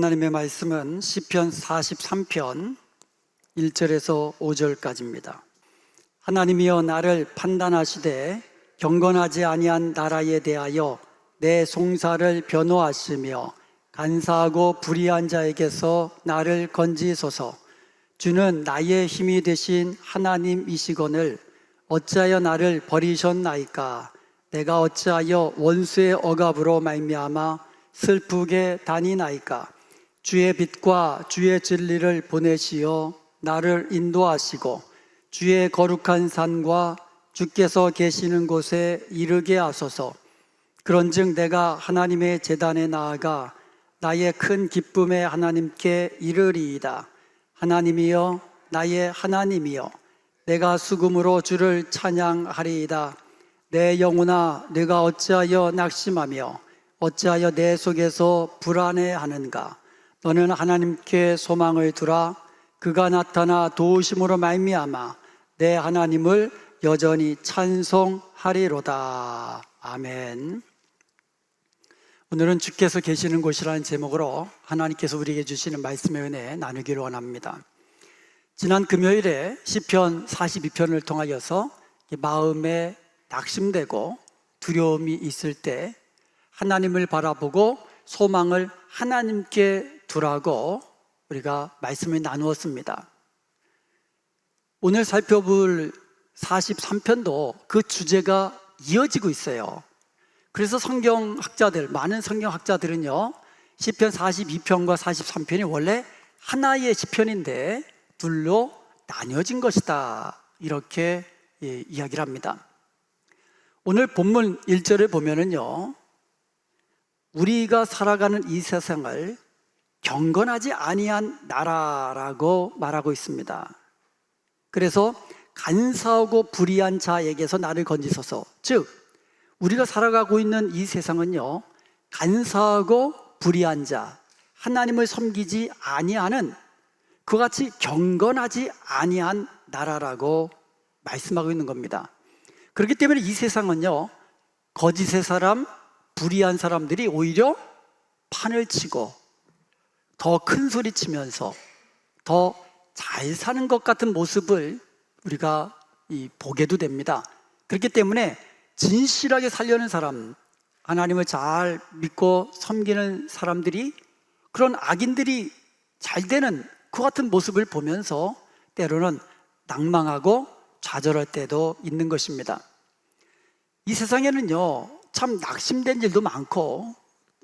하나님의 말씀은 시편 43편 1절에서 5절까지입니다. 하나님이여 나를 판단하시되 경건하지 아니한 나라에 대하여 내 송사를 변호하시며 간사하고 불의한 자에게서 나를 건지소서. 주는 나의 힘이 되신 하나님이시거늘 어찌하여 나를 버리셨나이까. 내가 어찌하여 원수의 억압으로 말미암아 슬프게 다니나이까. 주의 빛과 주의 진리를 보내시어 나를 인도하시고 주의 거룩한 산과 주께서 계시는 곳에 이르게 하소서. 그런즉 내가 하나님의 제단에 나아가 나의 큰 기쁨의 하나님께 이르리이다. 하나님이여 나의 하나님이여 내가 수금으로 주를 찬양하리이다. 내 영혼아 내가 어찌하여 낙심하며 어찌하여 내 속에서 불안해하는가. 너는 하나님께 소망을 두라. 그가 나타나 도우심으로 말미암아 내 하나님을 여전히 찬송하리로다. 아멘. 오늘은 주께서 계시는 곳이라는 제목으로 하나님께서 우리에게 주시는 말씀의 은혜 나누기를 원합니다. 지난 금요일에 시편 42편을 통하여서 마음에 낙심되고 두려움이 있을 때 하나님을 바라보고 소망을 하나님께 두라고 우리가 말씀을 나누었습니다. 오늘 살펴볼 43편도 그 주제가 이어지고 있어요. 그래서 많은 성경학자들은요, 시편 42편과 43편이 원래 하나의 시편인데 둘로 나뉘어진 것이다, 이렇게 이야기를 합니다. 오늘 본문 1절을 보면은요, 우리가 살아가는 이 세상을 경건하지 아니한 나라라고 말하고 있습니다. 그래서 간사하고 불의한 자에게서 나를 건지소서. 즉 우리가 살아가고 있는 이 세상은요, 간사하고 불의한 자, 하나님을 섬기지 아니하는, 그같이 경건하지 아니한 나라라고 말씀하고 있는 겁니다. 그렇기 때문에 이 세상은요, 거짓의 사람, 불의한 사람들이 오히려 판을 치고 더 큰 소리 치면서 더 잘 사는 것 같은 모습을 우리가 보게도 됩니다. 그렇기 때문에 진실하게 살려는 사람, 하나님을 잘 믿고 섬기는 사람들이 그런 악인들이 잘 되는 그 같은 모습을 보면서 때로는 낭망하고 좌절할 때도 있는 것입니다. 이 세상에는요, 참 낙심된 일도 많고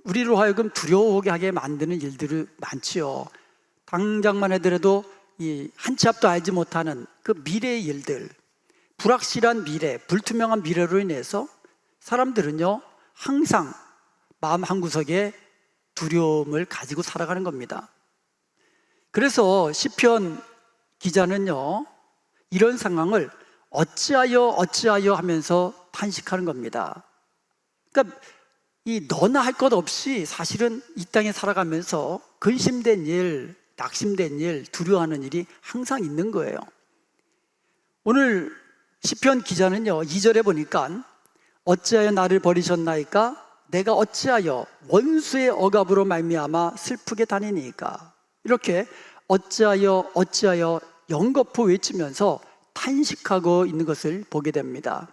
우리로 하여금 두려워하게 하게 만드는 일들이 많지요. 당장만 하더라도 이 한 치 앞도 알지 못하는 그 미래의 일들, 불확실한 미래, 불투명한 미래로 인해서 사람들은요, 항상 마음 한구석에 두려움을 가지고 살아가는 겁니다. 그래서 시편 기자는요, 이런 상황을 어찌하여 하면서 탄식하는 겁니다. 그러니까 이 너나 할 것 없이 사실은 이 땅에 살아가면서 근심된 일, 낙심된 일, 두려워하는 일이 항상 있는 거예요. 오늘 시편 기자는요, 2절에 보니까 어찌하여 나를 버리셨나이까? 내가 어찌하여 원수의 억압으로 말미암아 슬프게 다니니까? 이렇게 어찌하여 연거푸 외치면서 탄식하고 있는 것을 보게 됩니다.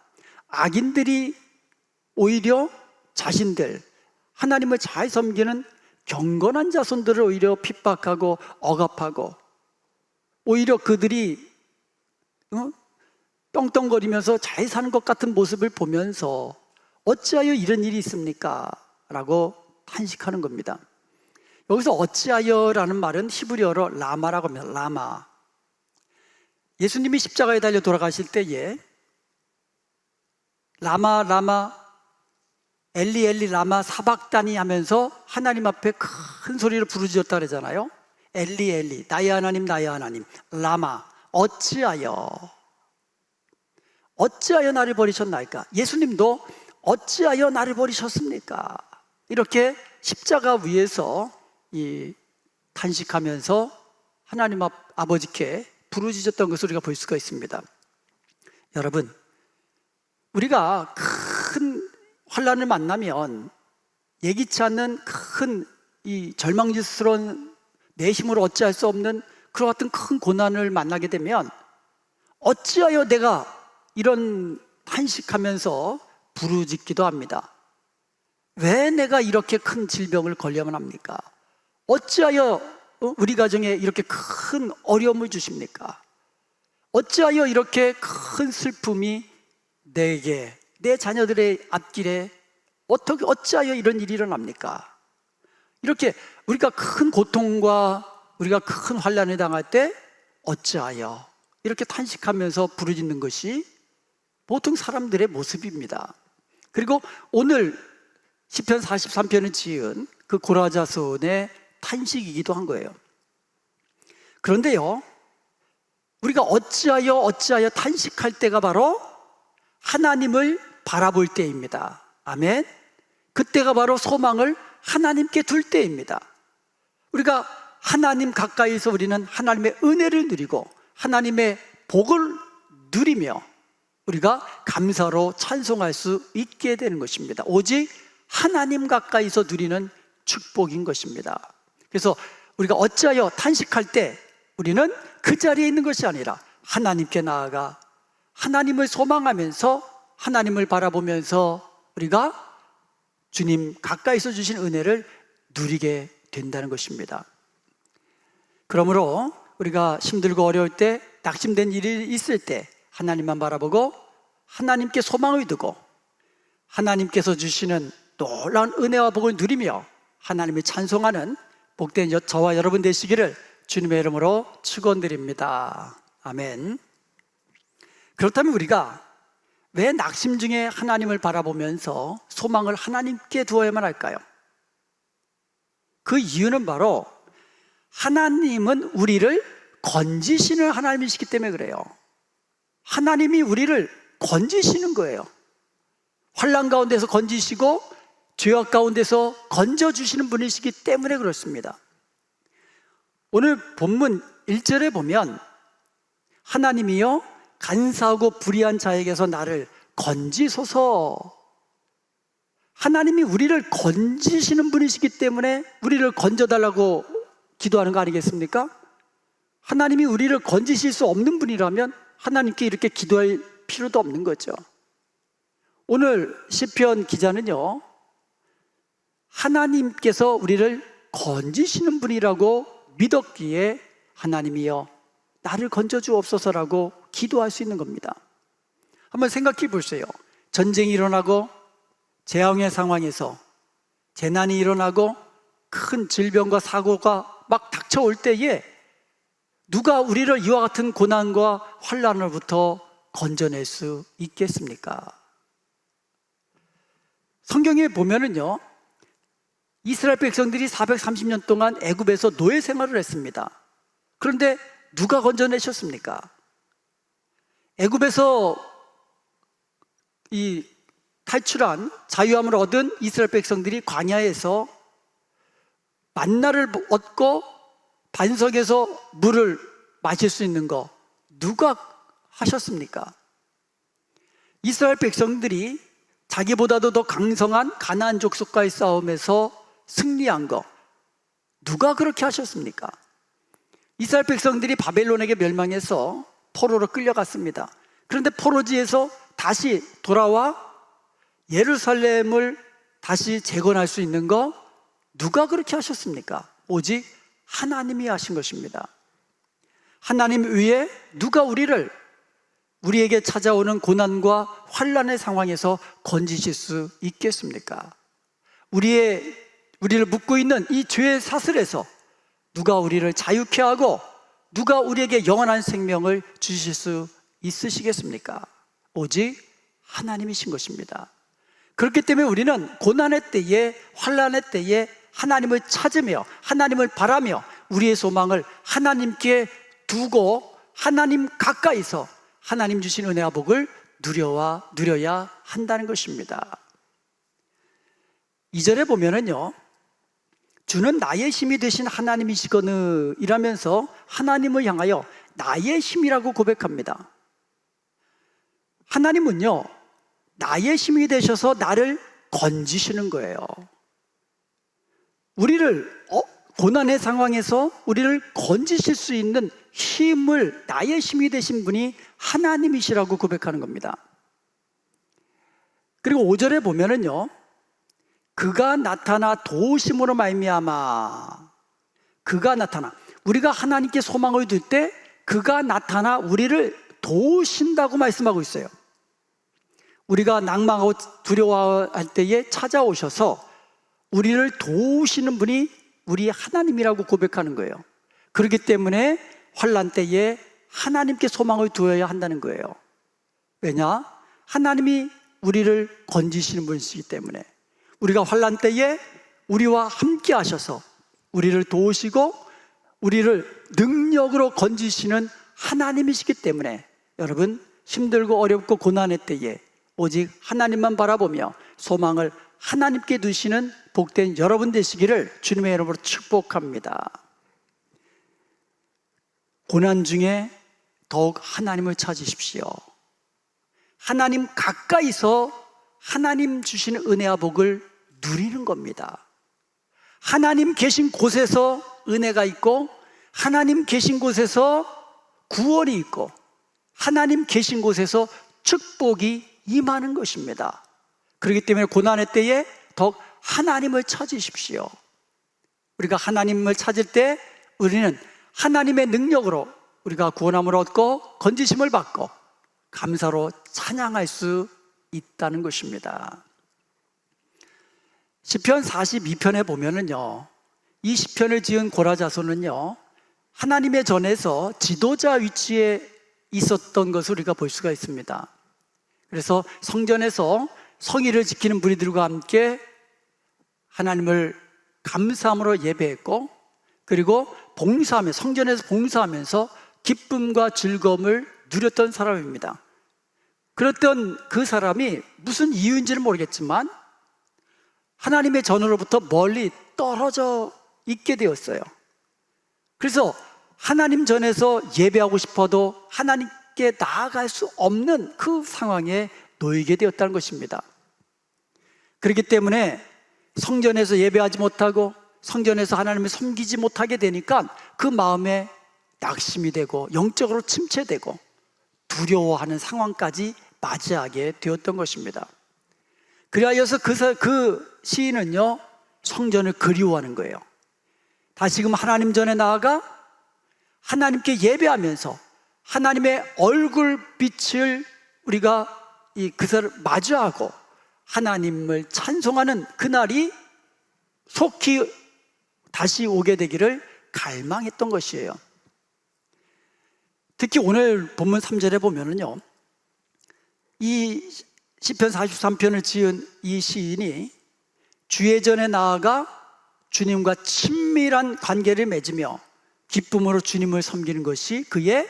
악인들이 오히려 자신들, 하나님을 잘 섬기는 경건한 자손들을 오히려 핍박하고 억압하고, 오히려 그들이 떵떵거리면서 잘 사는 것 같은 모습을 보면서 어찌하여 이런 일이 있습니까? 라고 탄식하는 겁니다. 여기서 어찌하여라는 말은 히브리어로 라마라고 합니다. 라마. 예수님이 십자가에 달려 돌아가실 때에 라마 엘리 라마 사박다니 하면서 하나님 앞에 큰 소리로 부르짖었다 그러잖아요. 엘리 나의 하나님 라마 어찌하여 나를 버리셨나이까? 예수님도 어찌하여 나를 버리셨습니까? 이렇게 십자가 위에서 탄식하면서 하나님 아버지께 부르짖었던 것을 우리가 볼 수가 있습니다. 여러분, 우리가 큰 환난을 만나면 예기치 않는 큰 이 절망스러운 내 힘으로 어찌할 수 없는 그와 같은 큰 고난을 만나게 되면 어찌하여 내가 이런 탄식하면서 부르짖기도 합니다. 왜 내가 이렇게 큰 질병을 걸려야만 합니까? 어찌하여 우리 가정에 이렇게 큰 어려움을 주십니까? 어찌하여 이렇게 큰 슬픔이 내게, 내 자녀들의 앞길에 어찌하여 이런 일이 일어납니까? 이렇게 우리가 큰 고통과 우리가 큰 환난을 당할 때 어찌하여 이렇게 탄식하면서 부르짖는 것이 보통 사람들의 모습입니다. 그리고 오늘 시편 43편을 지은 그 고라자손의 탄식이기도 한 거예요. 그런데요, 우리가 어찌하여 탄식할 때가 바로 하나님을 바라볼 때입니다. 아멘. 그때가 바로 소망을 하나님께 둘 때입니다. 우리가 하나님 가까이서 우리는 하나님의 은혜를 누리고 하나님의 복을 누리며 우리가 감사로 찬송할 수 있게 되는 것입니다. 오직 하나님 가까이서 누리는 축복인 것입니다. 그래서 우리가 어찌하여 탄식할 때 우리는 그 자리에 있는 것이 아니라 하나님께 나아가 하나님을 소망하면서 하나님을 바라보면서 우리가 주님 가까이서 주신 은혜를 누리게 된다는 것입니다. 그러므로 우리가 힘들고 어려울 때, 낙심된 일이 있을 때 하나님만 바라보고 하나님께 소망을 두고 하나님께서 주시는 놀라운 은혜와 복을 누리며 하나님을 찬송하는 복된 저와 여러분 되시기를 주님의 이름으로 축원드립니다. 아멘. 그렇다면 우리가 왜 낙심 중에 하나님을 바라보면서 소망을 하나님께 두어야만 할까요? 그 이유는 바로 하나님은 우리를 건지시는 하나님이시기 때문에 그래요. 하나님이 우리를 건지시는 거예요. 환난 가운데서 건지시고 죄악 가운데서 건져주시는 분이시기 때문에 그렇습니다. 오늘 본문 1절에 보면 하나님이여 간사하고 불의한 자에게서 나를 건지소서. 하나님이 우리를 건지시는 분이시기 때문에 우리를 건져달라고 기도하는 거 아니겠습니까? 하나님이 우리를 건지실 수 없는 분이라면 하나님께 이렇게 기도할 필요도 없는 거죠. 오늘 시편 기자는요, 하나님께서 우리를 건지시는 분이라고 믿었기에 하나님이여 나를 건져주옵소서라고 기도할 수 있는 겁니다. 한번 생각해 보세요. 전쟁이 일어나고 재앙의 상황에서 재난이 일어나고 큰 질병과 사고가 막 닥쳐올 때에 누가 우리를 이와 같은 고난과 환난으로부터 건져낼 수 있겠습니까? 성경에 보면은요, 이스라엘 백성들이 430년 동안 애굽에서 노예 생활을 했습니다. 그런데 누가 건져내셨습니까? 애굽에서 이 탈출한 자유함을 얻은 이스라엘 백성들이 광야에서 만나를 얻고 반석에서 물을 마실 수 있는 거 누가 하셨습니까? 이스라엘 백성들이 자기보다도 더 강성한 가나안 족속과의 싸움에서 승리한 거 누가 그렇게 하셨습니까? 이스라엘 백성들이 바벨론에게 멸망해서 포로로 끌려갔습니다. 그런데 포로지에서 다시 돌아와 예루살렘을 다시 재건할 수 있는 거 누가 그렇게 하셨습니까? 오직 하나님이 하신 것입니다. 하나님 위에 누가 우리에게 찾아오는 고난과 환난의 상황에서 건지실 수 있겠습니까? 우리를 묶고 있는 이 죄의 사슬에서 누가 우리를 자유케 하고 누가 우리에게 영원한 생명을 주실 수 있으시겠습니까? 오직 하나님이신 것입니다. 그렇기 때문에 우리는 고난의 때에, 환난의 때에 하나님을 찾으며 한나님을 바라며 우리의 소망을 하나님께 두고 하나님 가까이서 하나님 주신 은혜와 복을 누려야 한다는 것입니다. 2절에 보면은요, 주는 나의 힘이 되신 하나님이시거늘 이라면서 하나님을 향하여 나의 힘이라고 고백합니다. 하나님은요, 나의 힘이 되셔서 나를 건지시는 거예요. 우리를 고난의 상황에서 우리를 건지실 수 있는 힘을, 나의 힘이 되신 분이 하나님이시라고 고백하는 겁니다. 그리고 5절에 보면은요, 그가 나타나 도우심으로 말미암아, 그가 나타나, 우리가 하나님께 소망을 둘 때 그가 나타나 우리를 도우신다고 말씀하고 있어요. 우리가 낭망하고 두려워할 때에 찾아오셔서 우리를 도우시는 분이 우리 하나님이라고 고백하는 거예요. 그렇기 때문에 환난 때에 하나님께 소망을 두어야 한다는 거예요. 왜냐? 하나님이 우리를 건지시는 분이시기 때문에. 우리가 환난 때에 우리와 함께 하셔서 우리를 도우시고 우리를 능력으로 건지시는 하나님이시기 때문에 여러분, 힘들고 어렵고 고난의 때에 오직 하나님만 바라보며 소망을 하나님께 두시는 복된 여러분 되시기를 주님의 이름으로 축복합니다. 고난 중에 더욱 하나님을 찾으십시오. 하나님 가까이서 하나님 주시는 은혜와 복을 누리는 겁니다. 하나님 계신 곳에서 은혜가 있고, 하나님 계신 곳에서 구원이 있고, 하나님 계신 곳에서 축복이 임하는 것입니다. 그렇기 때문에 고난의 때에 더욱 하나님을 찾으십시오. 우리가 하나님을 찾을 때 우리는 하나님의 능력으로 우리가 구원함을 얻고 건지심을 받고 감사로 찬양할 수 있다는 것입니다. 시편 42편에 보면은요, 이 시편을 지은 고라 자손은요, 하나님의 전에서 지도자 위치에 있었던 것을 우리가 볼 수가 있습니다. 그래서 성전에서 성의를 지키는 무리들과 함께 하나님을 감사함으로 예배했고, 그리고 봉사하며, 성전에서 봉사하면서 기쁨과 즐거움을 누렸던 사람입니다. 그랬던 그 사람이 무슨 이유인지는 모르겠지만 하나님의 전으로부터 멀리 떨어져 있게 되었어요. 그래서 하나님 전에서 예배하고 싶어도 하나님께 나아갈 수 없는 그 상황에 놓이게 되었다는 것입니다. 그렇기 때문에 성전에서 예배하지 못하고 성전에서 하나님을 섬기지 못하게 되니까 그 마음에 낙심이 되고 영적으로 침체되고 두려워하는 상황까지 맞이하게 되었던 것입니다. 그리하여서 그 시인은요, 성전을 그리워하는 거예요. 다시금 하나님 전에 나아가 하나님께 예배하면서 하나님의 얼굴빛을 우리가 그것을 마주하고 하나님을 찬송하는 그날이 속히 다시 오게 되기를 갈망했던 것이에요. 특히 오늘 본문 3절에 보면은요, 이 시편 43편을 지은 이 시인이 주의 전에 나아가 주님과 친밀한 관계를 맺으며 기쁨으로 주님을 섬기는 것이 그의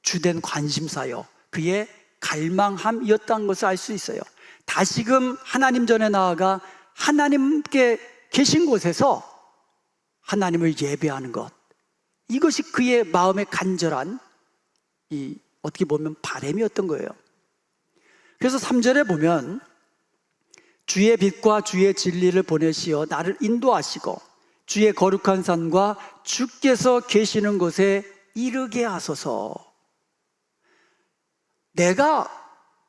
주된 관심사요, 그의 갈망함이었다는 것을 알 수 있어요. 다시금 하나님 전에 나아가 하나님께 계신 곳에서 하나님을 예배하는 것, 이것이 그의 마음의 간절한 어떻게 보면 바람이었던 거예요. 그래서 3절에 보면 주의 빛과 주의 진리를 보내시어 나를 인도하시고 주의 거룩한 산과 주께서 계시는 곳에 이르게 하소서. 내가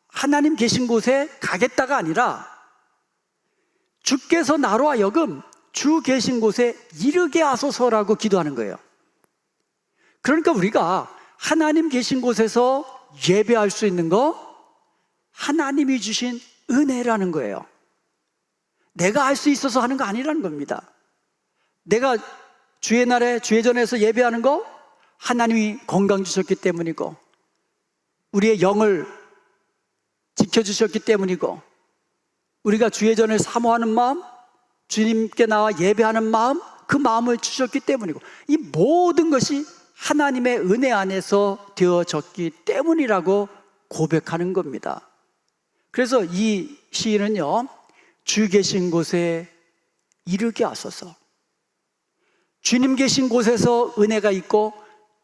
하나님 계신 곳에 가겠다가 아니라 주께서 나로 하여금 주 계신 곳에 이르게 하소서라고 기도하는 거예요. 그러니까 우리가 하나님 계신 곳에서 예배할 수 있는 거 하나님이 주신 은혜라는 거예요. 내가 할 수 있어서 하는 거 아니라는 겁니다. 내가 주의 날에 주의 전에서 예배하는 거 하나님이 건강 주셨기 때문이고 우리의 영을 지켜주셨기 때문이고 우리가 주의 전을 사모하는 마음, 주님께 나와 예배하는 마음, 그 마음을 주셨기 때문이고 이 모든 것이 하나님의 은혜 안에서 되어졌기 때문이라고 고백하는 겁니다. 그래서 이 시인은요, 주 계신 곳에 이르게 하소서. 주님 계신 곳에서 은혜가 있고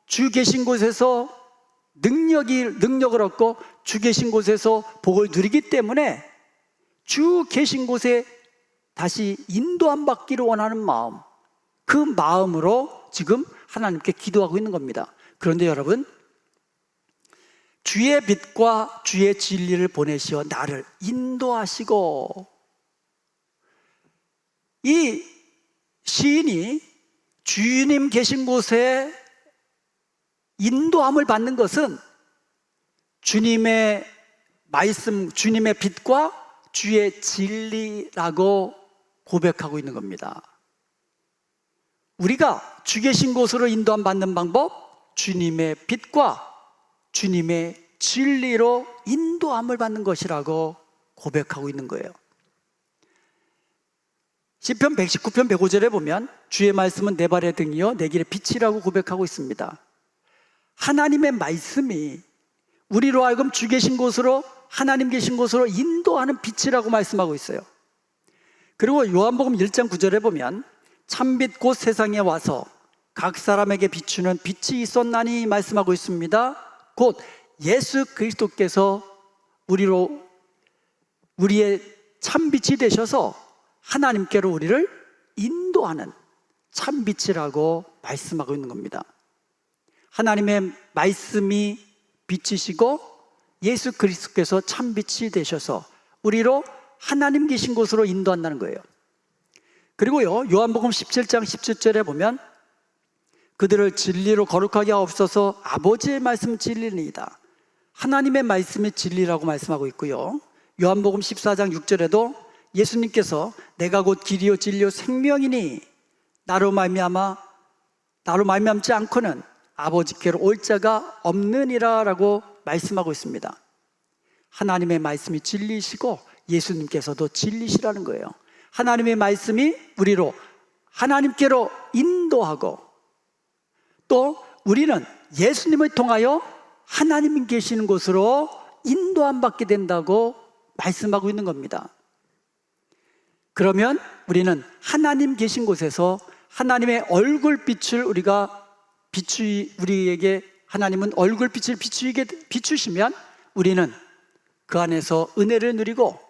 주 계신 곳에서 능력을 얻고 주 계신 곳에서 복을 누리기 때문에 주 계신 곳에 다시 인도함 받기를 원하는 마음, 그 마음으로 지금 하나님께 기도하고 있는 겁니다. 그런데 여러분, 주의 빛과 주의 진리를 보내시어 나를 인도하시고, 이 시인이 주님 계신 곳에 인도함을 받는 것은 주님의 말씀, 주님의 빛과 주의 진리라고 고백하고 있는 겁니다. 우리가 주 계신 곳으로 인도함 받는 방법, 주님의 빛과 주님의 진리로 인도함을 받는 것이라고 고백하고 있는 거예요. 시편 119편 105절에 보면 주의 말씀은 내 발의 등이요 내 길의 빛이라고 고백하고 있습니다. 하나님의 말씀이 우리로 하여금 주 계신 곳으로, 하나님 계신 곳으로 인도하는 빛이라고 말씀하고 있어요. 그리고 요한복음 1장 9절에 보면 참빛 곧 세상에 와서 각 사람에게 비추는 빛이 있었나니 말씀하고 있습니다. 곧 예수 그리스도께서 우리의 참빛이 되셔서 하나님께로 우리를 인도하는 참빛이라고 말씀하고 있는 겁니다. 하나님의 말씀이 빛이시고 예수 그리스도께서 참빛이 되셔서 우리로 하나님 계신 곳으로 인도한다는 거예요. 그리고요, 요한복음 17장 17절에 보면 그들을 진리로 거룩하게 하옵소서, 아버지의 말씀은 진리니이다. 하나님의 말씀이 진리라고 말씀하고 있고요, 요한복음 14장 6절에도 예수님께서 내가 곧 길이요 진리요 생명이니 나로 말미암지 않고는 아버지께로 올 자가 없느니라 라고 말씀하고 있습니다. 하나님의 말씀이 진리시고 예수님께서도 진리시라는 거예요. 하나님의 말씀이 우리로 하나님께로 인도하고, 또 우리는 예수님을 통하여 하나님 계시는 곳으로 인도함 받게 된다고 말씀하고 있는 겁니다. 그러면 우리는 하나님 계신 곳에서 하나님의 얼굴빛을 우리에게 하나님은 얼굴빛을 비추시면 우리는 그 안에서 은혜를 누리고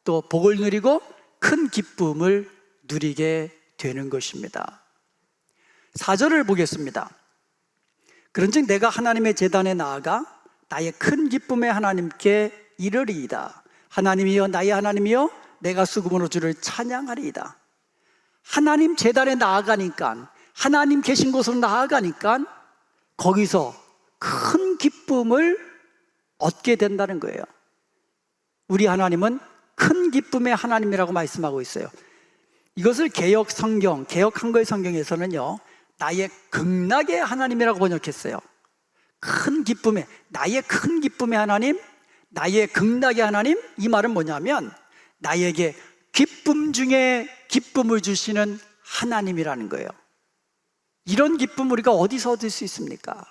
또 복을 누리고 큰 기쁨을 누리게 되는 것입니다. 4절을 보겠습니다. 그런즉 내가 하나님의 제단에 나아가 나의 큰 기쁨의 하나님께 이르리이다. 하나님이여 나의 하나님이여 내가 수금으로 주를 찬양하리이다. 하나님 제단에 나아가니까, 하나님 계신 곳으로 나아가니까 거기서 큰 기쁨을 얻게 된다는 거예요. 우리 하나님은 큰 기쁨의 하나님이라고 말씀하고 있어요. 이것을 개역 한글 성경에서는요, 나의 극락의 하나님이라고 번역했어요. 큰 기쁨의, 나의 큰 기쁨의 하나님, 나의 극락의 하나님. 이 말은 뭐냐면 나에게 기쁨 중에 기쁨을 주시는 하나님이라는 거예요. 이런 기쁨 우리가 어디서 얻을 수 있습니까?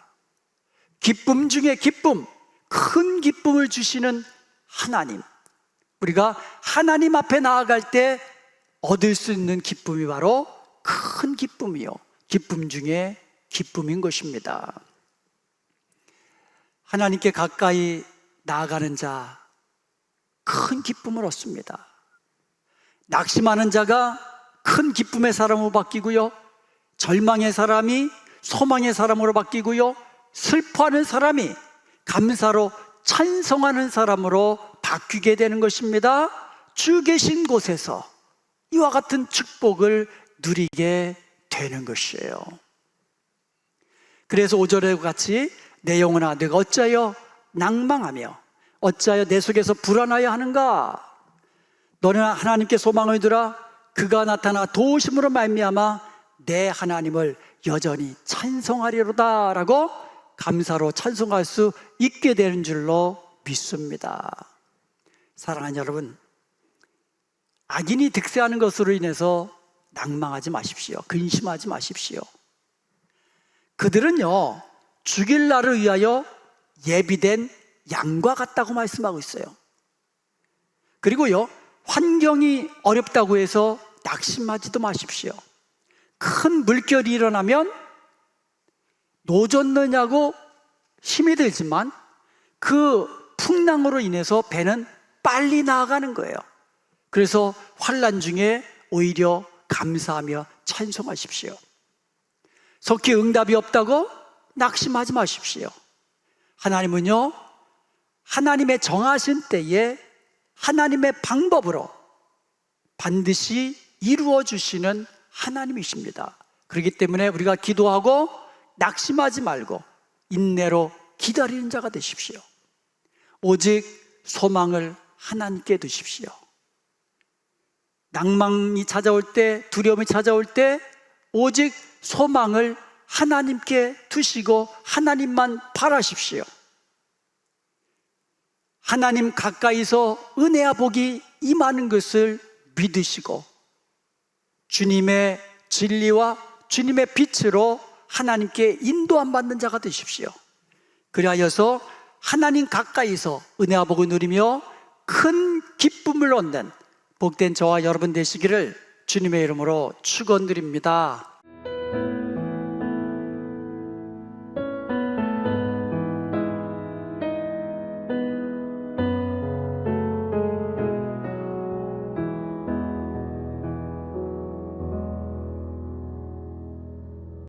기쁨 중에 기쁨, 큰 기쁨을 주시는 하나님. 우리가 하나님 앞에 나아갈 때 얻을 수 있는 기쁨이 바로 큰 기쁨이요, 기쁨 중에 기쁨인 것입니다. 하나님께 가까이 나아가는 자, 큰 기쁨을 얻습니다. 낙심하는 자가 큰 기쁨의 사람으로 바뀌고요, 절망의 사람이 소망의 사람으로 바뀌고요, 슬퍼하는 사람이 감사로 찬송하는 사람으로 바뀌게 되는 것입니다. 주 계신 곳에서 이와 같은 축복을 누리게 되는 것이에요. 그래서 5절에 같이 내 영혼아 내가 어찌하여 낭망하며 어찌하여 내 속에서 불안하여 하는가? 너는 하나님께 소망을 두라. 그가 나타나 도우심으로 말미암아 내 하나님을 여전히 찬송하리로다 라고 감사로 찬송할 수 있게 되는 줄로 믿습니다. 사랑하는 여러분, 악인이 득세하는 것으로 인해서 낭망하지 마십시오. 근심하지 마십시오. 그들은요, 죽일 날을 위하여 예비된 양과 같다고 말씀하고 있어요. 그리고요, 환경이 어렵다고 해서 낙심하지도 마십시오. 큰 물결이 일어나면 노젓느냐고 힘이 들지만 그 풍랑으로 인해서 배는 빨리 나아가는 거예요. 그래서 환난 중에 오히려 감사하며 찬송하십시오. 속히 응답이 없다고 낙심하지 마십시오. 하나님은요, 하나님의 정하신 때에 하나님의 방법으로 반드시 이루어 주시는 하나님이십니다. 그렇기 때문에 우리가 기도하고 낙심하지 말고 인내로 기다리는 자가 되십시오. 오직 소망을 하나님께 두십시오. 낭만이 찾아올 때, 두려움이 찾아올 때 오직 소망을 하나님께 두시고 하나님만 바라십시오. 하나님 가까이서 은혜와 복이 임하는 것을 믿으시고 주님의 진리와 주님의 빛으로 하나님께 인도함 받는 자가 되십시오. 그리하여서 하나님 가까이서 은혜와 복을 누리며 큰 기쁨을 얻는 복된 저와 여러분 되시기를 주님의 이름으로 축원드립니다.